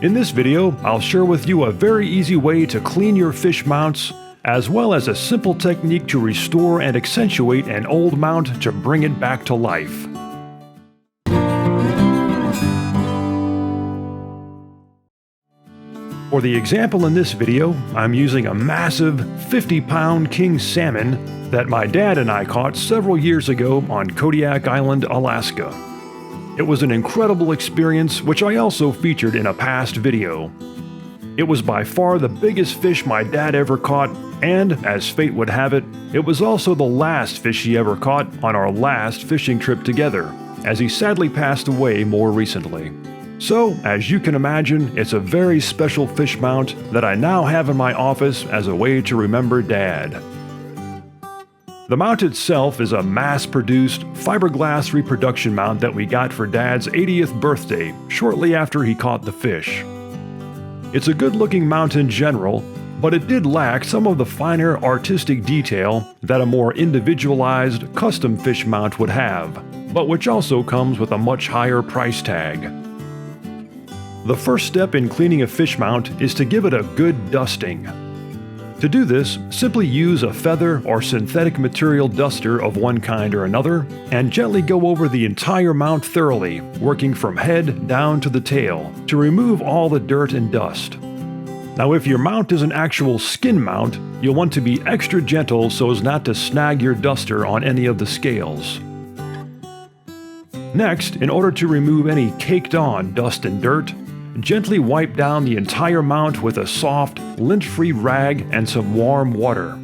In this video, I'll share with you a very easy way to clean your fish mounts, as well as a simple technique to restore and accentuate an old mount to bring it back to life. For the example in this video, I'm using a massive 50-pound king salmon that my dad and I caught several years ago on Kodiak Island, Alaska. It was an incredible experience, which I also featured in a past video. It was by far the biggest fish my dad ever caught, and, as fate would have it, it was also the last fish he ever caught on our last fishing trip together, as he sadly passed away more recently. So, as you can imagine, it's a very special fish mount that I now have in my office as a way to remember Dad. The mount itself is a mass-produced fiberglass reproduction mount that we got for Dad's 80th birthday, shortly after he caught the fish. It's a good-looking mount in general, but it did lack some of the finer artistic detail that a more individualized, custom fish mount would have, but which also comes with a much higher price tag. The first step in cleaning a fish mount is to give it a good dusting. To do this, simply use a feather or synthetic material duster of one kind or another, and gently go over the entire mount thoroughly, working from head down to the tail, to remove all the dirt and dust. Now, if your mount is an actual skin mount, you'll want to be extra gentle so as not to snag your duster on any of the scales. Next, in order to remove any caked-on dust and dirt, gently wipe down the entire mount with a soft, lint-free rag and some warm water.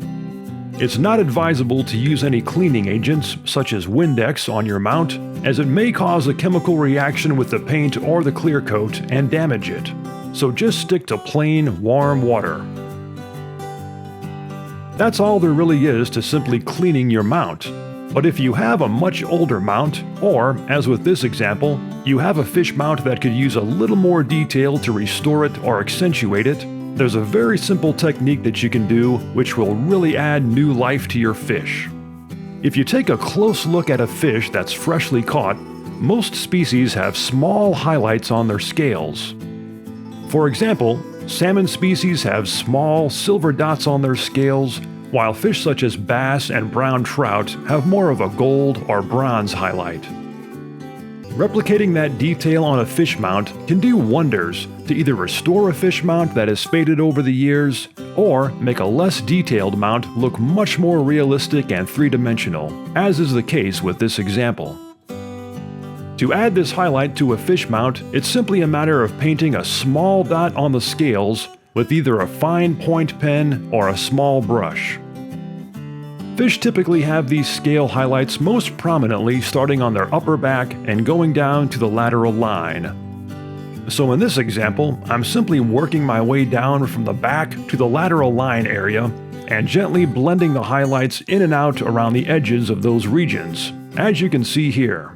It's not advisable to use any cleaning agents, such as Windex, on your mount, as it may cause a chemical reaction with the paint or the clear coat and damage it. So just stick to plain, warm water. That's all there really is to simply cleaning your mount. But if you have a much older mount, or, as with this example, you have a fish mount that could use a little more detail to restore it or accentuate it, there's a very simple technique that you can do which will really add new life to your fish. If you take a close look at a fish that's freshly caught, most species have small highlights on their scales. For example, salmon species have small silver dots on their scales, while fish such as bass and brown trout have more of a gold or bronze highlight. Replicating that detail on a fish mount can do wonders to either restore a fish mount that has faded over the years, or make a less detailed mount look much more realistic and three-dimensional, as is the case with this example. To add this highlight to a fish mount, it's simply a matter of painting a small dot on the scales with either a fine point pen or a small brush. Fish typically have these scale highlights most prominently starting on their upper back and going down to the lateral line. So in this example, I'm simply working my way down from the back to the lateral line area and gently blending the highlights in and out around the edges of those regions, as you can see here.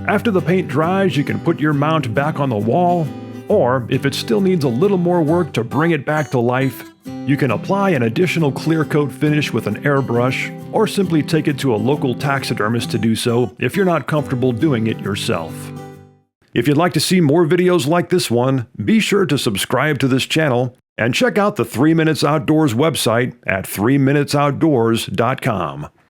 After the paint dries, you can put your mount back on the wall, or if it still needs a little more work to bring it back to life, you can apply an additional clear coat finish with an airbrush, or simply take it to a local taxidermist to do so if you're not comfortable doing it yourself. If you'd like to see more videos like this one, be sure to subscribe to this channel and check out the 3 Minutes Outdoors website at 3minutesoutdoors.com.